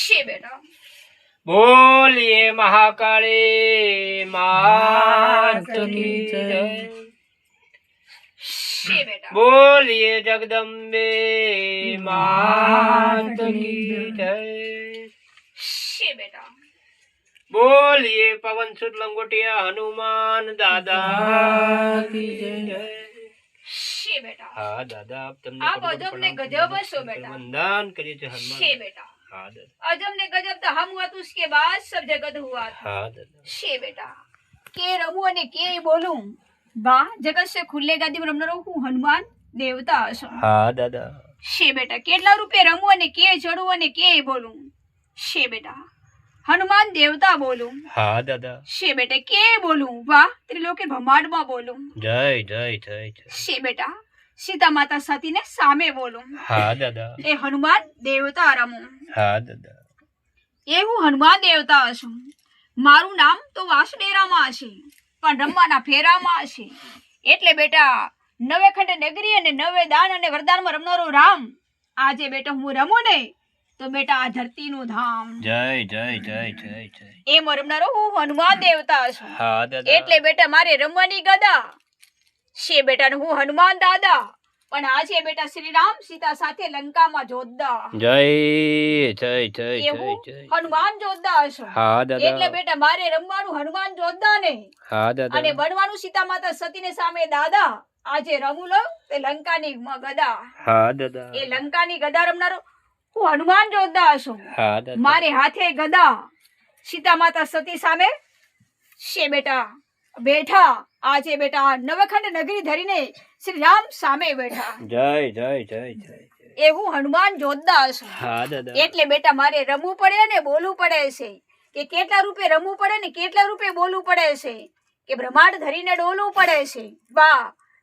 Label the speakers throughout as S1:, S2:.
S1: શી બેટા
S2: બોલીએ મહાકાળી માત કી જય
S1: શી બેટા
S2: બોલીએ જગદંબે માત કી જય
S1: શી બેટા
S2: બોલીએ પવન સુત લંગોટિયા હનુમાન દાદા કી જય
S1: શી બેટા
S2: હા દાદા આપ તમને
S1: આપ અજબ ને ગજબ હશો બેટા
S2: વંદન કરીએ છીએ હનુમાન
S1: શી બેટા
S2: हाँ दादा
S1: अजब ने गजब तो हम हुआ तो उसके बाद सब जगत हुआ था
S2: हाँ दादा
S1: शे बेटा के रमू અને કે બોલું વાહ જગત સે ખુલ્લે ગાદી માં રમનારો હું હનુમાન દેવતા છું
S2: हाँ दादा
S1: શે બેટા કેટલા રૂપે રમું અને કે ચડું અને કે બોલું શે બેટા હનુમાન દેવતા બોલું
S2: हाँ दादा
S1: શે બેટા કે બોલું વાહ ત્રિલોકી બ્રહ્માંડ માં બોલું
S2: जय जय जय जय
S1: શે બેટા સીતા માતા સતી ને સામે બોલું
S2: हाँ દાદા
S1: એ હનુમાન દેવતા રમું
S2: હા દાદા
S1: એ હું હનુમાન દેવતા છું મારું નામ તો વાસુદેવરામાં છે પણ રમવાના ફેરામાં છે એટલે બેટા નવે ખંડ નગરી અને નવે દાન અને વરદાનમાં રમનારો રામ આજે બેટા હું રમું ને તો બેટા આ ધરતીનું ધામ
S2: જય જય જય જય જય
S1: એમ રમનારો હું હનુમાન દેવતા છું
S2: હા દાદા
S1: એટલે બેટા મારે રમવાની ગદા છે બેટા ને હું હનુમાન દાદા પણ આજે બેટા શ્રી રામ સીતા સાથે લંકામાં જોદ્દા
S2: જય જય જય
S1: એ
S2: જય
S1: હું
S2: જય
S1: હનુમાન જોદ્દા છું
S2: હા
S1: એટલે
S2: દાદા
S1: બેટા મારે રમવાનું હનુમાન જોદ્દા ને
S2: હા
S1: અને
S2: દાદા
S1: બનવાનું સીતા માતા સતીને સામે દાદા આજે રમું લો તે લંકાની ગદા
S2: હા દાદા
S1: એ લંકાની ગદા રમનારો હું હનુમાન જોદ્દા છું
S2: હા દાદા
S1: મારે હાથે ગદા સીતા માતા સતી સામે છે બેટા બેઠા આજે બેટા નવખંડ નગરી ધરીને શ્રી રામ સામે બેઠા
S2: જય જય જય જય
S1: એ હું હનુમાન જોદ્દા છું
S2: હા દાદા
S1: એટલે બેટા મારે રમવું પડે ને બોલવું પડે છે કે કેટલા રૂપે રમવું પડે ને કેટલા રૂપે બોલવું પડે છે કે બ્રહ્માંડ ધરીને ડોલવું પડે છે વાહ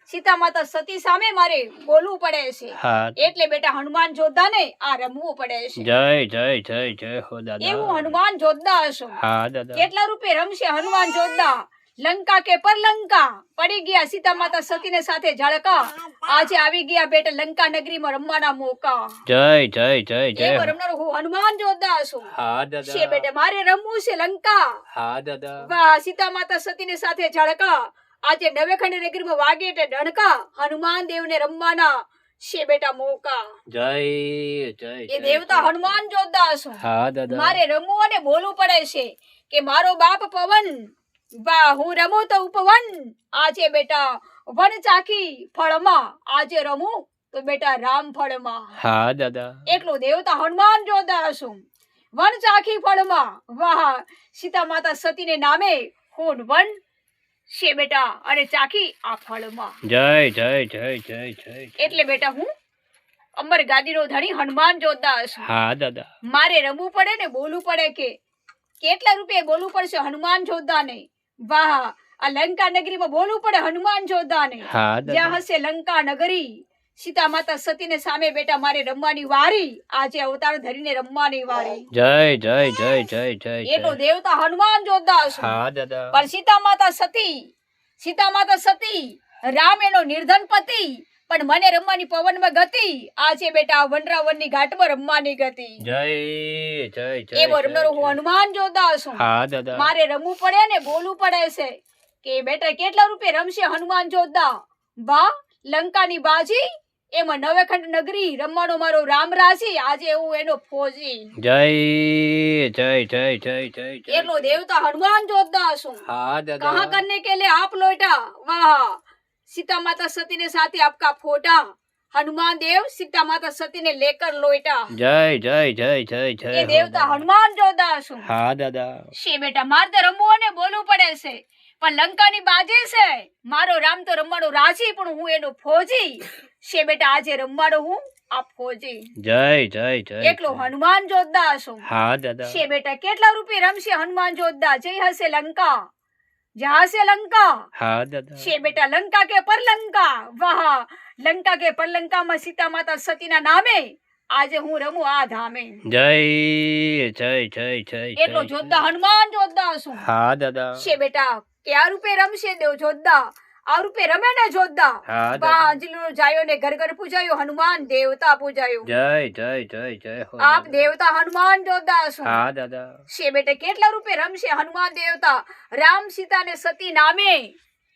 S1: સીતા માતા સતી સામે મારે બોલવું પડે છે
S2: હા
S1: એટલે બેટા હનુમાન જોદ્દા ને આ રમવું પડે છે
S2: જય જય જય જય હો
S1: એ હું
S2: દાદા
S1: હનુમાન જોદ્દા છું
S2: હા દાદા
S1: કેટલા રૂપે રમશે હનુમાન જોદ્દા લંકા કે પરલંકા પડી ગયા સીતા માતા સતીને સાથે ઝળકા આજે આવી ગયા બેટા લંકા નગરીમાં રમવાના મોકા
S2: જય જય જય જય
S1: એવો રમનારો હું હનુમાન જોદ્દા છું
S2: હા
S1: છે
S2: દાદા
S1: બેટા મારે રમવું છે લંકા
S2: હા દાદા
S1: વાહ સીતા માતા સતીને સાથે ઝળકા આજે નવેખંડ નગરીમાં વાગે તે ડણકા હનુમાન દેવને રમવાના છે બેટા મોકા
S2: જય જય
S1: એ દેવતા હનુમાન જોદ્દા છું
S2: હા દાદા
S1: મારે રમવું અને બોલવું પડે છે કે મારો બાપ પવન વાહ હું રમું તો ઉપવન આજે બેટા વન ચાખી ફળમાં આજે રમું તો બેટા રામ ફળમાં
S2: હા દાદા
S1: એકલો દેવતા હનુમાન જોદ્દા છું વન ચાખી ફળમાં વાહ સીતા માતા સતીને નામે હું વન છે બેટા અને ચાખી આ ફળમાં
S2: જય જય જય જય જય
S1: એટલે બેટા હું અમર ગાદીનો ધણી હનુમાન જોદ્દા છું
S2: હા દાદા
S1: મારે રમવું પડે ને બોલવું પડે કે કેટલા રૂપિયા બોલવું પડશે હનુમાન જોદ્દા ને વાહ આ લંકા નગરીમાં બોલવું પડે હનુમાન જોદ્દા ને
S2: હા
S1: જ્યાં
S2: દાદા
S1: હશે લંકા નગરી સીતા માતા સતીને સામે બેટા મારે રમવાની વારી આજે અવતાર ધરીને રમવાની વારી
S2: જય જય જય જય જય
S1: એટલો
S2: જય
S1: દેવતા હનુમાન જોદ્દા છું
S2: હા દાદા
S1: પણ સીતા માતા સતી રામ એનો નિર્ધન પતિ પણ મને રમવાની પવનમાં ગતિ આજે બેટા વનરાવનની ઘાટમાં રમવાની ગતિ
S2: જય જય જય
S1: એવો રમનારો હું હનુમાન જોદ્દા છું
S2: હા દાદા
S1: મારે રમવું પડે ને બોલવું પડે છે કે બેટા કેટલા રૂપે રમશે હનુમાન જોદ્દા વાહ લંકાની બાજી એમાં નવેખંડ નગરી રમવાનો મારો રામ રાજી આજે હું એનો ફોજી
S2: જય જય જય જય જય જય
S1: એટલો દેવતા હનુમાન જોદ્દા છું
S2: હા
S1: कहाँ
S2: દાદા
S1: करने के लिए आप लोटा वाह सीता माता सती ने साथ ही आपका फोटा हनुमान देव सीता माता सती ने लेकर लोटा
S2: જય જય જય જય જય
S1: ये
S2: હો
S1: देवता
S2: દાદા.
S1: हनुमान जोद्दા છું
S2: હા દાદા
S1: છે બેટા મારે તો રમવું અને બોલવું પડે છે પણ લંકાની બાજી છે મારો રામ તો રમવાનો રાજી પણ હું એનો ફોજી છે બેટા આજે રમવાનો હું આ ફોજી
S2: જય જય જય
S1: એકલો
S2: જય.
S1: હનુમાન જોદ્દા છું
S2: હા દાદા
S1: છે બેટા કેટલા રૂપિયા રમશે હનુમાન જોદ્દા જય હશે લંકા જहाँ से लंका
S2: હા દાદા
S1: છે બેટા લંકા કે પરલંકા વાહ લંકા કે પરલંકા માં સીતા માતા સતીના નામે આજે હું રમું આ ધામે
S2: જય જય જય જય
S1: એટલો
S2: જય
S1: જોદ્દા હનુમાન જોદ્દા છું
S2: હા દાદા
S1: છે બેટા ક્યાં રૂપે રમશે દેવ જોદ્દા આ રૂપે રમે ને જોરદાર
S2: હા
S1: બા
S2: દાદા
S1: અંજલિનો જાયો ને ઘર ઘર પૂજાયો હનુમાન દેવતા પૂજાયો
S2: જય જય જય જય હો
S1: આપ
S2: દાદા.
S1: દેવતા હનુમાન જોરદાર છો
S2: હા દાદા
S1: છે બેટા કેટલા રૂપે રમશે હનુમાન દેવતા રામ સીતા ને સતી નામે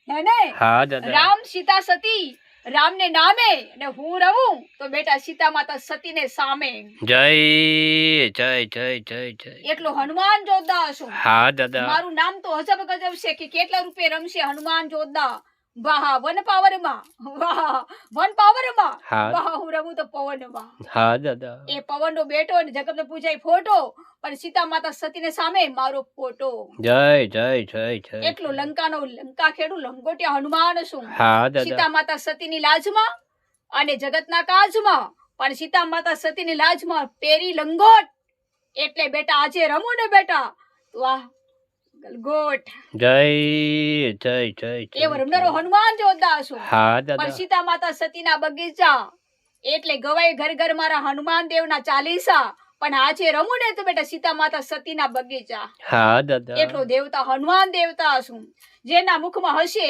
S1: હે ને
S2: હા દાદા
S1: રામ સીતા સતી રામ ને નામે ને હું રહું તો બેટા સીતા માતા સતી ને સામે
S2: જય જય જય જય જય
S1: એટલો હનુમાન જોરદાર છો
S2: હા દાદા
S1: મારું નામ તો અજબ ગજબ છે કે કેટલા રૂપે રમશે હનુમાન જોરદાર વાહ વન પાવરમાં વાહ વન પાવરમાં
S2: હા
S1: વાહ હું રમું તો પવનમાં
S2: હા દાદા
S1: એ પવનનો બેટો ને જગત પૂજાય ફોટો પણ સીતા માતા સતીને સામે મારો ફોટો
S2: જય જય જય જય
S1: એટલો લંકાનો લંકા ખેડું લંગોટિયા હનુમાન શું
S2: હા દાદા
S1: સીતા માતા સતીની લાજમાં અને જગતના કાજમાં પણ સીતા માતા સતીની લાજમાં પેરી લંગોટ એટલે બેટા આજે રમું ને બેટા વાહ ગલગોટ
S2: જય જય જય
S1: એવો રમનારો હનુમાન જોરદાર છું
S2: હા
S1: પણ
S2: દાદા
S1: સીતા માતા સતીના બગીચા એટલે ગવાય ઘર ઘર મારા હનુમાન દેવના ચાલીસા પણ આજે રમું ને તો બેટા સીતા માતા સતીના બગીચા
S2: હા દાદા
S1: એટલો દેવતા હનુમાન દેવતા છું જેના મુખમાં હશે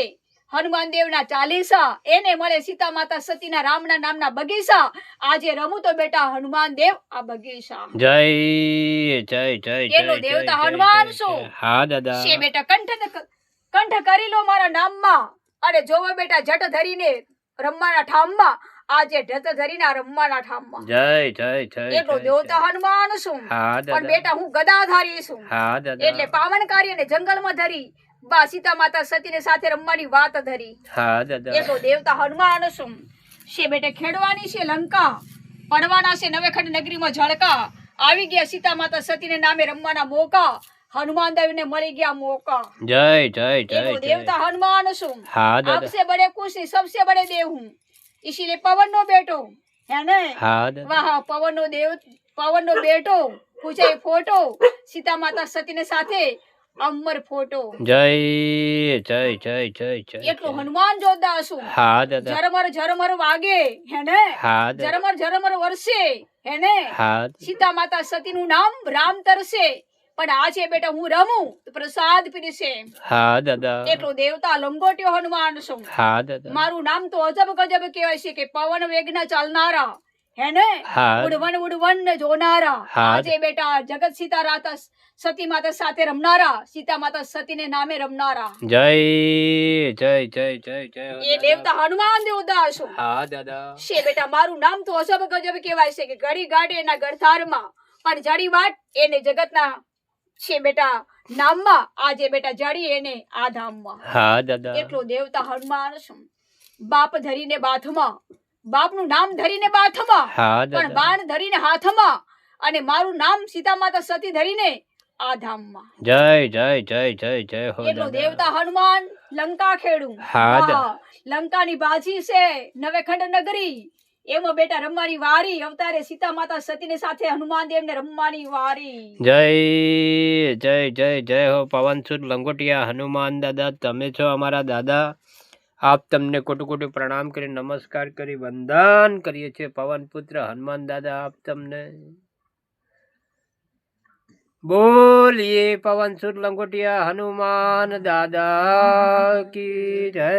S1: હનુમાન દેવના ચાલીસા એને મળે સીતા માતા સતીના રામના નામના બગીચા આજે રમું તો બેટા હનુમાન દેવ આ બગીચા
S2: જય જય જય જય
S1: એનો
S2: જય,
S1: દેવતા
S2: જય,
S1: હનુમાન
S2: જય,
S1: શું?
S2: જય. હા દાદા
S1: છે બેટા કંઠ કરી લો મારા નામમાં અને જોવો બેટા જટ ધરીને રમવાના ઠામમાં આજે ઢત ધરીને આ રમવાના ઠામમાં
S2: જય જય જય
S1: એટલો
S2: જય,
S1: દેવતા
S2: જય.
S1: હનુમાન છું
S2: હા
S1: પણ
S2: દાદા
S1: બેટા હું ગદાધારી છું
S2: હા દાદા
S1: એટલે પાવનકારી અને જંગલમાં ધરી બા સીતા માતા સતીને સાથે રમવાની વાત ધરી
S2: હા દાદા
S1: એટલો દેવતા હનુમાન છું છે બેટા ખેડવાની છે લંકા પડવાના છે નવેખંડ નગરીમાં ઝળકા આવી ગયા સીતા માતા સતીને નામે રમવાના મોકા હનુમાન દેવને મળી ગયા મોકા
S2: જય જય જય
S1: એટલો
S2: જય
S1: देवता हनुमान છું
S2: હા દાદા
S1: आपसे बड़े कुछ नहीं सबसे बड़े देव हूँ इसीलिए पवन नो बेटो है ने
S2: હા દાદા
S1: वाह पवन नो बेटो पूछे फोटो सीता माता सती ने साथे अमर फोटो
S2: જય જય જય જય જય
S1: એટલો હનુમાન જોરદાર છું
S2: હા દાદા
S1: ઝરમર વાગે હે ને
S2: હા દાદા
S1: ઝરમર વર્ષે હે ને
S2: હા
S1: સીતા માતા સતી નું નામ રામ તરસે પણ આજે બેટા હું રમું તો પ્રસાદ પીરસે
S2: હા દાદા
S1: એટલો દેવતા લંગોટ્યો હનુમાન છું
S2: હા દાદા
S1: મારું નામ તો અજબ ગજબ કહેવાય છે કે પવન વેગના ચાલનારા હે ને
S2: હા
S1: ઉડવન ને જોનારા
S2: હા.
S1: આજે બેટા જગત સીતા રાતા સતી માતા સાથે રમનારા સીતા માતા સતીને નામે રમનારા
S2: જય જય જય જય જય હો
S1: એ
S2: દાદા.
S1: દેવતા હનુમાન દેવતા છું
S2: હા દાદા
S1: છે બેટા મારું નામ તો અજબ ગજબ કહેવાય છે કે ઘડી ગાડે એના ગળથારમાં પણ જડી વાટ એને જગતના છે બેટા નામમાં આજે બેટા જડી એને આ ધામમાં
S2: હા દાદા
S1: એટલો દેવતા હનુમાન છું બાપ ધરીને બાથમાં બાપનું નામ ધરીને બાથમાં
S2: હા
S1: પણ
S2: દાદા
S1: બાણ ધરીને હાથમાં અને મારું નામ સીતા માતા સતી ધરીને આ ધામમાં
S2: જય જય જય જય જય હો
S1: એટલો
S2: દાદા
S1: દેવતા હનુમાન લંકા ખેડું
S2: હા દાદા.
S1: વાહ, લંકાની બાજી છે નવેખંડ નગરી એમાં બેટા રમવાની વારી અવતારે સીતા માતા સતીને સાથે હનુમાન દેવને રમવાની વારી
S2: જય જય જય જય હો પવનસુર લંગોટિયા હનુમાન દાદા તમે છો અમારા દાદા આપ તમને કોટી કોટી પ્રણામ કરી નમસ્કાર કરી વંદન કરીએ છીએ પવન પુત્ર હનુમાન દાદા આપ તમને બોલીએ પવનસુર લંગોટિયા હનુમાન દાદા કી જય